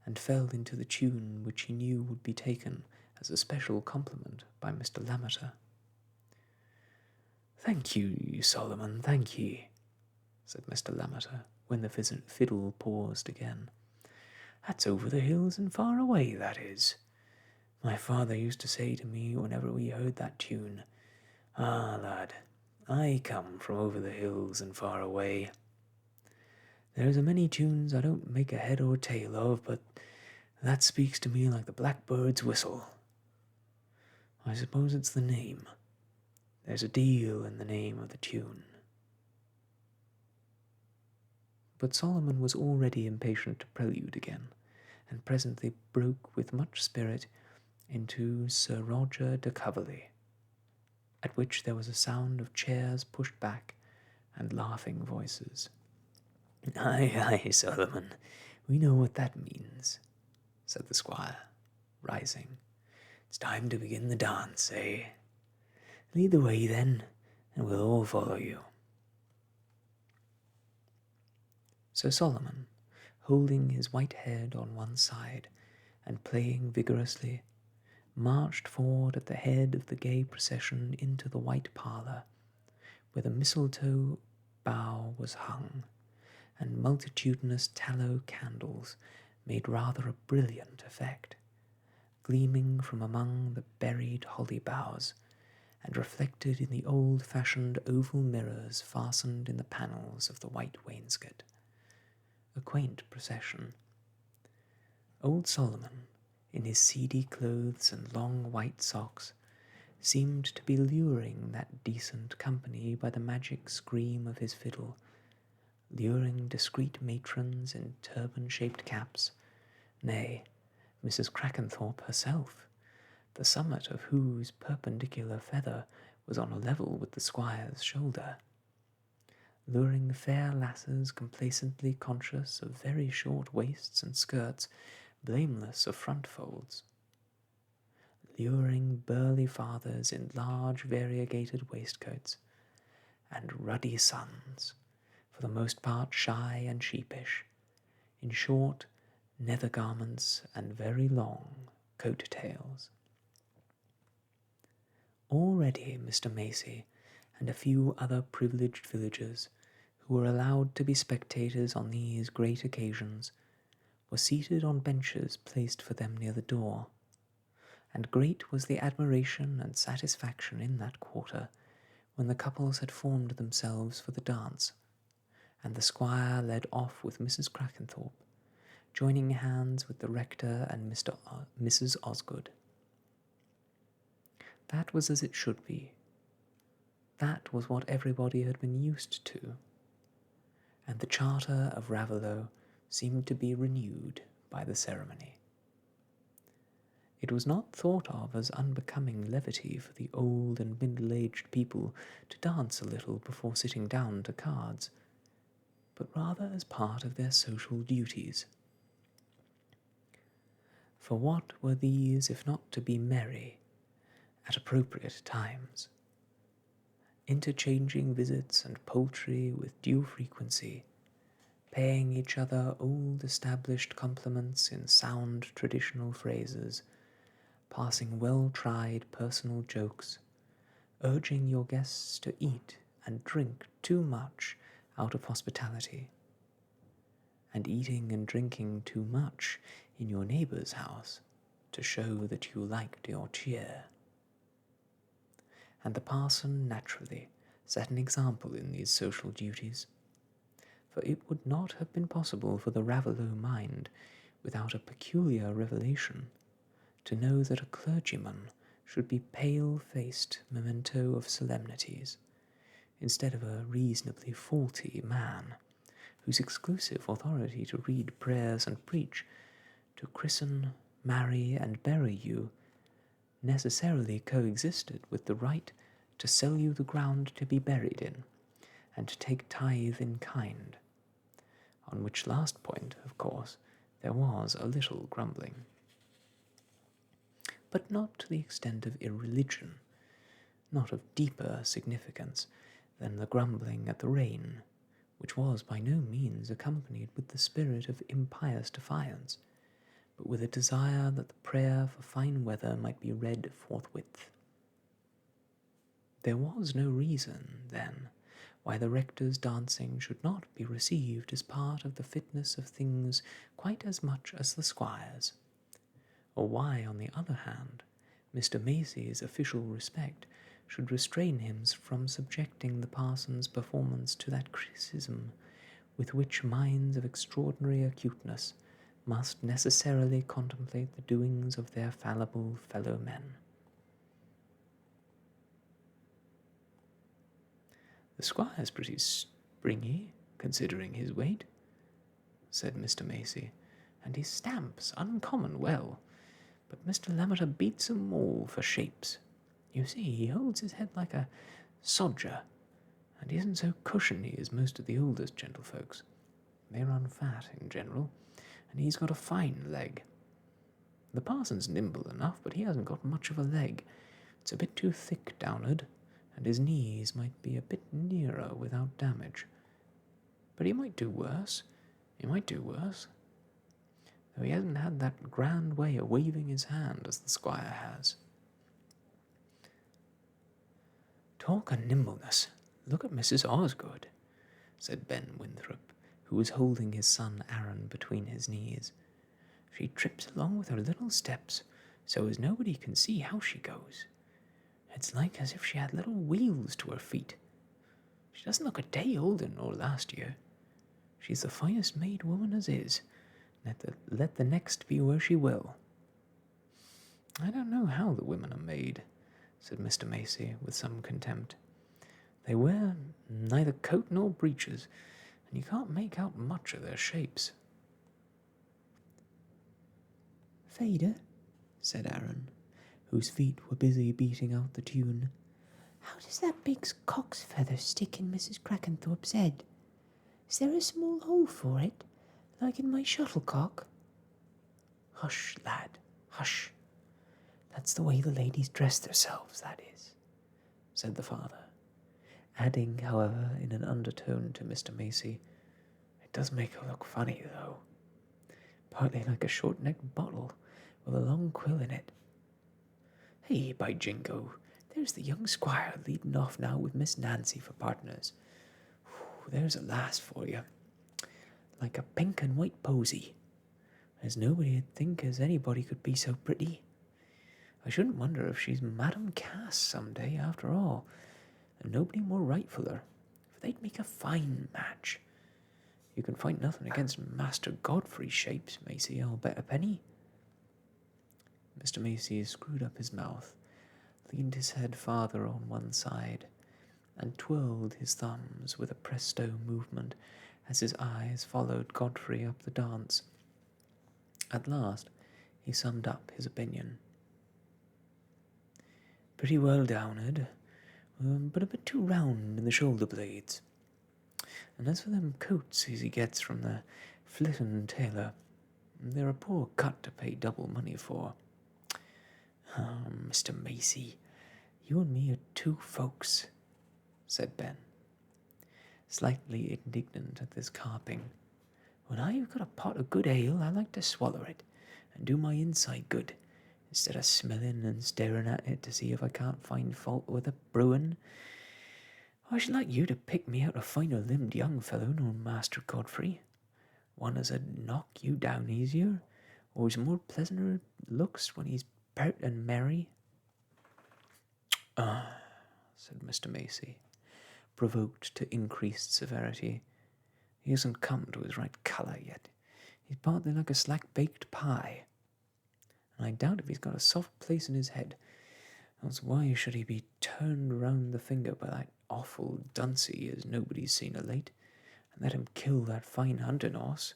and fell into the tune which he knew would be taken as a special compliment by Mr. Lammeter. "Thank you, Solomon, thank ye," said Mr. Lammeter, when the fiddle paused again. "That's over the hills and far away, that is. My father used to say to me whenever we heard that tune, 'Ah, lad, I come from over the hills and far away.' There's a many tunes I don't make a head or tail of, but that speaks to me like the blackbird's whistle. I suppose it's the name. There's a deal in the name of the tune." But Solomon was already impatient to prelude again, and presently broke with much spirit into Sir Roger de Coverley, at which there was a sound of chairs pushed back and laughing voices. "Aye, aye, Solomon, we know what that means," said the squire, rising. "It's time to begin the dance, eh? Lead the way, then, and we'll all follow you." So Solomon, holding his white head on one side and playing vigorously, marched forward at the head of the gay procession into the white parlour, where the mistletoe bough was hung, and multitudinous tallow candles made rather a brilliant effect, gleaming from among the buried holly boughs, and reflected in the old-fashioned oval mirrors fastened in the panels of the white wainscot. A quaint procession. Old Solomon, in his seedy clothes and long white socks, seemed to be luring that decent company by the magic scream of his fiddle, luring discreet matrons in turban-shaped caps, nay, Mrs. Crackenthorpe herself, the summit of whose perpendicular feather was on a level with the squire's shoulder, luring fair lasses complacently conscious of very short waists and skirts, blameless of front folds, luring burly fathers in large variegated waistcoats, and ruddy sons, for the most part shy and sheepish, in short nether garments and very long coat-tails. Already Mr. Macy and a few other privileged villagers, who were allowed to be spectators on these great occasions, were seated on benches placed for them near the door, and great was the admiration and satisfaction in that quarter when the couples had formed themselves for the dance, and the squire led off with Mrs. Crackenthorpe, joining hands with the rector and Mrs. Osgood. That was as it should be. That was what everybody had been used to, and the charter of Raveloe seemed to be renewed by the ceremony. It was not thought of as unbecoming levity for the old and middle-aged people to dance a little before sitting down to cards, but rather as part of their social duties. For what were these if not to be merry at appropriate times, interchanging visits and poultry with due frequency, paying each other old-established compliments in sound traditional phrases, passing well-tried personal jokes, urging your guests to eat and drink too much out of hospitality, and eating and drinking too much in your neighbour's house to show that you liked your cheer. And the parson naturally set an example in these social duties, for it would not have been possible for the Raveloe mind, without a peculiar revelation, to know that a clergyman should be pale-faced memento of solemnities, instead of a reasonably faulty man, whose exclusive authority to read prayers and preach, to christen, marry, and bury you, necessarily coexisted with the right to sell you the ground to be buried in, and to take tithe in kind, on which last point, of course, there was a little grumbling. But not to the extent of irreligion, not of deeper significance than the grumbling at the rain, which was by no means accompanied with the spirit of impious defiance, but with a desire that the prayer for fine weather might be read forthwith. There was no reason, then, why the rector's dancing should not be received as part of the fitness of things quite as much as the squire's, or why, on the other hand, Mr. Macy's official respect should restrain him from subjecting the parson's performance to that criticism with which minds of extraordinary acuteness must necessarily contemplate the doings of their fallible fellow men. "The squire's pretty springy, considering his weight," said Mr. Macy, "and he stamps uncommon well, but Mr. Lammeter beats 'em all for shapes. You see, he holds his head like a sodger, and he isn't so cushiony as most of the oldest gentlefolks. They run fat in general, and he's got a fine leg. The parson's nimble enough, but he hasn't got much of a leg. It's a bit too thick down'ard, and his knees might be a bit nearer without damage. But he might do worse, though he hasn't had that grand way of waving his hand as the squire has." "Talk of nimbleness, look at Mrs. Osgood," said Ben Winthrop, who was holding his son Aaron between his knees. "She trips along with her little steps, so as nobody can see how she goes. It's like as if she had little wheels to her feet. She doesn't look a day older nor last year. She's the finest made woman as is, let the next be where she will." "I don't know how the women are made," said Mr. Macy, with some contempt. "They wear neither coat nor breeches, and you can't make out much of their shapes." "Father," said Aaron, whose feet were busy beating out the tune, "how does that big cock's feather stick in Mrs. Crackenthorpe's head? Is there a small hole for it, like in my shuttlecock?" "Hush, lad, hush. That's the way the ladies dress themselves, that is," said the father, adding, however, in an undertone to Mr. Macy, "It does make her look funny, though. Partly like a short-necked bottle with a long quill in it. Hey, by jingo, there's the young squire leading off now with Miss Nancy for partners. There's a lass for you, like a pink and white posy. As nobody'd think as anybody could be so pretty. I shouldn't wonder if she's Madam Cass some day after all, and nobody more rightfuller, for they'd make a fine match. You can find nothing against Master Godfrey's shapes, Macy, I'll bet a penny." Mr. Macy screwed up his mouth, leaned his head farther on one side, and twirled his thumbs with a presto movement as his eyes followed Godfrey up the dance. At last he summed up his opinion. "Pretty well down'ard, but a bit too round in the shoulder blades. And as for them coats as he gets from the Flitton tailor, they're a poor cut to pay double money for. Mr. Macy, you and me are two folks," said Ben, slightly indignant at this carping. "When I've got a pot of good ale, I like to swallow it, and do my inside good, instead of smelling and staring at it to see if I can't find fault with the brewing. I should like you to pick me out a finer limbed young fellow nor Master Godfrey, one as 'ud knock you down easier, or is more pleasanter looks when he's pert and merry." Said Mr. Macy, provoked to increased severity. "He hasn't come to his right colour yet. He's partly like a slack-baked pie, and I doubt if he's got a soft place in his head. Else why should he be turned round the finger by that awful dunce as nobody's seen of late, and let him kill that fine hunting horse,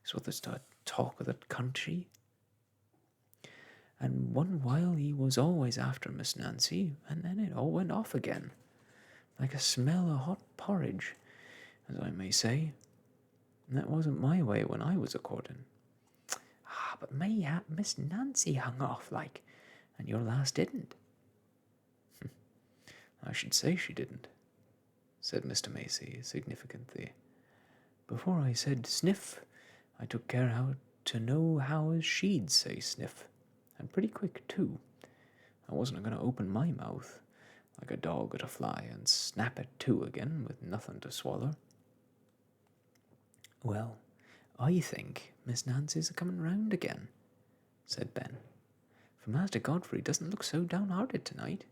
is what there's the talk of the country? And one while he was always after Miss Nancy, and then it all went off again, like a smell of hot porridge, as I may say. And that wasn't my way when I was a courting. Ah, but mayhap Miss Nancy hung off, like, and your lass didn't. I should say she didn't, said Mr. Macy significantly. Before I said sniff, I took care how to know how as she'd say sniff, and pretty quick too. I wasn't going to open my mouth like a dog at a fly and snap it to again with nothing to swallow. Well, I think Miss Nancy's a-coming round again, said Ben, for Master Godfrey doesn't look so downhearted tonight.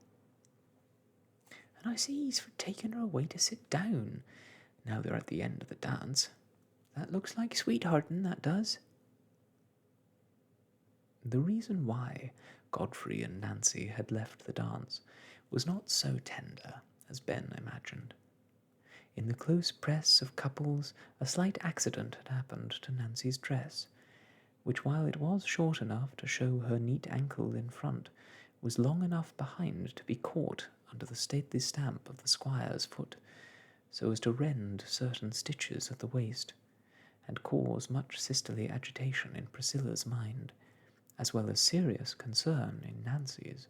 And I see he's for taking her away to sit down, now they're at the end of the dance. That looks like sweethearting, that does. The reason why Godfrey and Nancy had left the dance was not so tender as Ben imagined. In the close press of couples, a slight accident had happened to Nancy's dress, which, while it was short enough to show her neat ankle in front, was long enough behind to be caught under the stately stamp of the squire's foot, so as to rend certain stitches at the waist, and cause much sisterly agitation in Priscilla's mind, as well as serious concern in Nancy's.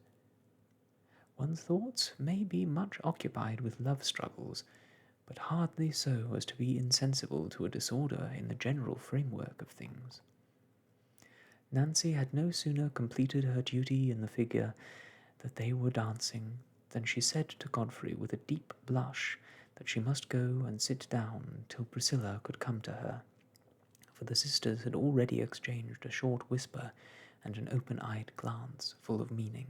One's thoughts may be much occupied with love struggles, but hardly so as to be insensible to a disorder in the general framework of things. Nancy had no sooner completed her duty in the figure that they were dancing than she said to Godfrey with a deep blush that she must go and sit down till Priscilla could come to her, for the sisters had already exchanged a short whisper and an open-eyed glance full of meaning.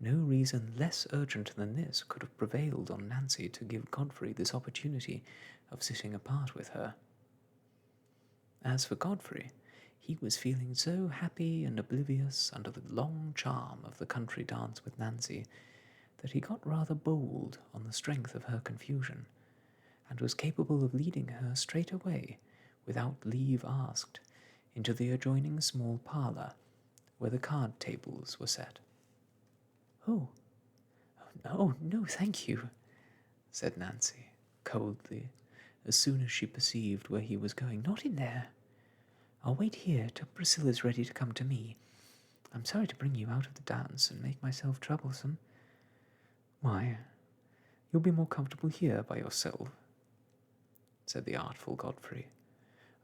No reason less urgent than this could have prevailed on Nancy to give Godfrey this opportunity of sitting apart with her. As for Godfrey, he was feeling so happy and oblivious under the long charm of the country dance with Nancy that he got rather bold on the strength of her confusion, and was capable of leading her straight away, without leave asked, into the adjoining small parlour, where the card tables were set. Oh, no, thank you, said Nancy, coldly, as soon as she perceived where he was going. Not in there. I'll wait here till Priscilla's ready to come to me. I'm sorry to bring you out of the dance and make myself troublesome. Why, you'll be more comfortable here by yourself, said the artful Godfrey.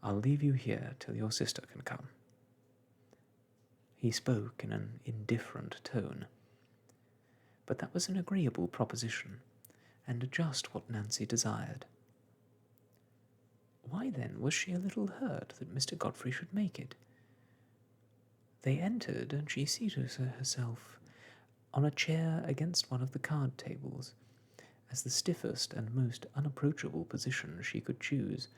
I'll leave you here till your sister can come. He spoke in an indifferent tone, but that was an agreeable proposition, and just what Nancy desired. Why then was she a little hurt that Mr. Godfrey should make it? They entered, and she seated herself on a chair against one of the card tables, as the stiffest and most unapproachable position she could choose.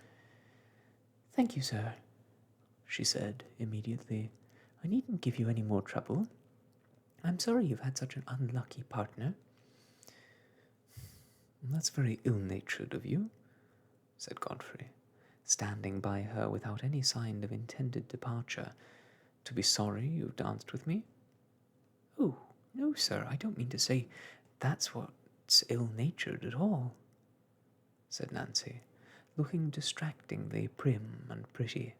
Thank you, sir, she said immediately. I needn't give you any more trouble. I'm sorry you've had such an unlucky partner. That's very ill-natured of you, said Godfrey, standing by her without any sign of intended departure. To be sorry you've danced with me? Oh, no, sir, I don't mean to say that's what's ill-natured at all, said Nancy, looking distractingly prim and pretty.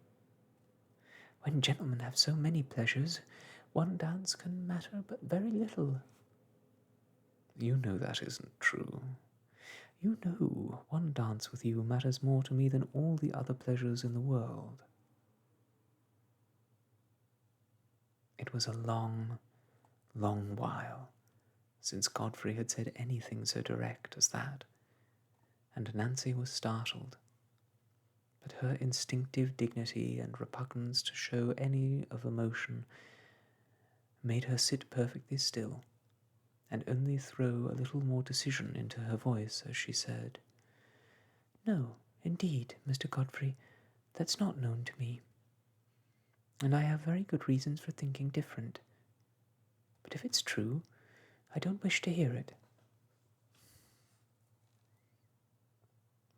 When gentlemen have so many pleasures, one dance can matter but very little. You know that isn't true. You know one dance with you matters more to me than all the other pleasures in the world. It was a long, long while since Godfrey had said anything so direct as that, and Nancy was startled. But her instinctive dignity and repugnance to show any of emotion made her sit perfectly still, and only throw a little more decision into her voice as she said, No, indeed, Mr. Godfrey, that's not known to me, and I have very good reasons for thinking different. But if it's true, I don't wish to hear it.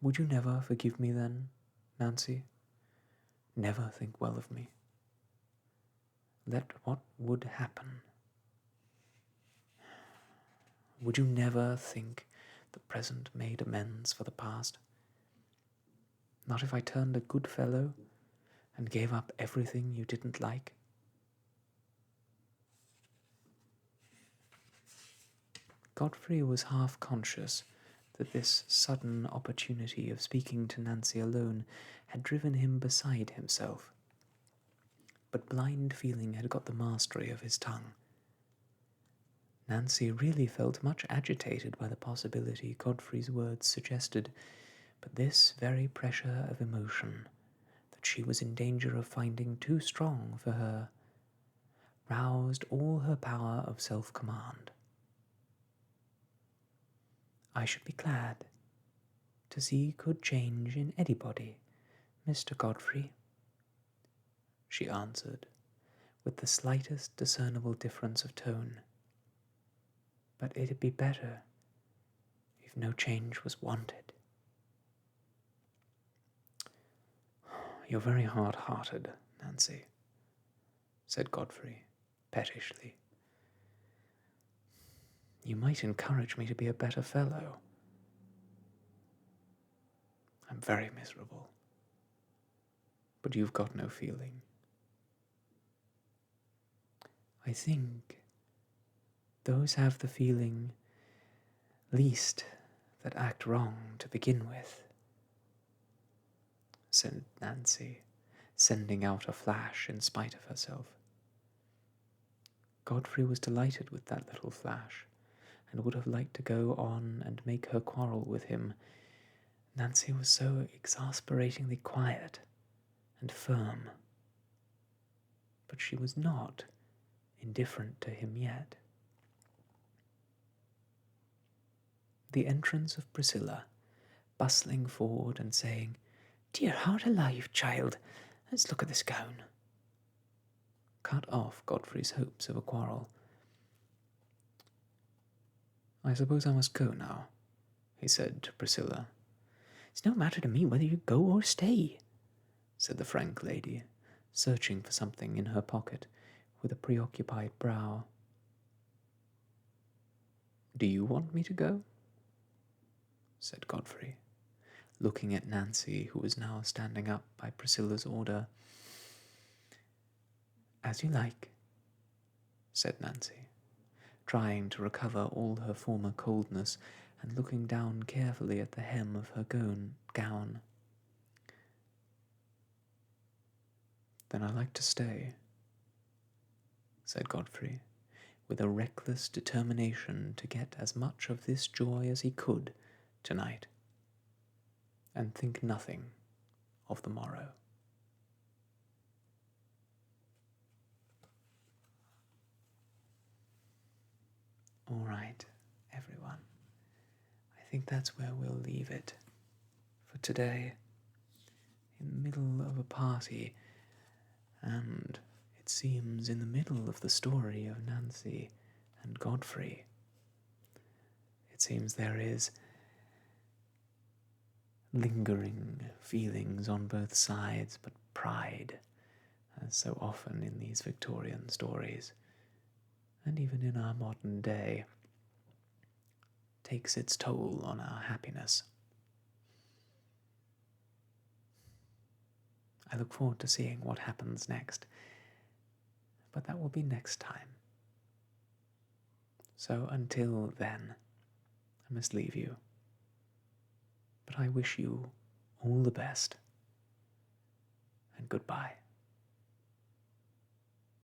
Would you never forgive me then, Nancy? Never think well of me? Let what would happen? Would you never think the present made amends for the past? Not if I turned a good fellow and gave up everything you didn't like? Godfrey was half conscious that this sudden opportunity of speaking to Nancy alone had driven him beside himself. But blind feeling had got the mastery of his tongue. Nancy really felt much agitated by the possibility Godfrey's words suggested, but this very pressure of emotion, that she was in danger of finding too strong for her, roused all her power of self-command. I should be glad to see good change in anybody, Mr. Godfrey, she answered, with the slightest discernible difference of tone. But it'd be better if no change was wanted. You're very hard-hearted, Nancy, said Godfrey, pettishly. You might encourage me to be a better fellow. I'm very miserable, but you've got no feeling. I think those have the feeling least that act wrong to begin with, said Nancy, sending out a flash in spite of herself. Godfrey was delighted with that little flash, and would have liked to go on and make her quarrel with him. Nancy was so exasperatingly quiet and firm, but she was not indifferent to him yet. The entrance of Priscilla, bustling forward and saying, "Dear heart alive, child, let's look at this gown," cut off Godfrey's hopes of a quarrel. "I suppose I must go now," he said to Priscilla. "It's no matter to me whether you go or stay," said the frank lady, searching for something in her pocket with a preoccupied brow. "Do you want me to go?" said Godfrey, looking at Nancy, who was now standing up by Priscilla's order. "As you like," said Nancy, trying to recover all her former coldness and looking down carefully at the hem of her gown. "Then I like to stay," said Godfrey, with a reckless determination to get as much of this joy as he could tonight, and think nothing of the morrow. All right, everyone. I think that's where we'll leave it for today. In the middle of a party, and it seems in the middle of the story of Nancy and Godfrey. It seems there is lingering feelings on both sides, but pride, as so often in these Victorian stories, and even in our modern day, takes its toll on our happiness. I look forward to seeing what happens next, but that will be next time. So until then, I must leave you. But I wish you all the best, and goodbye.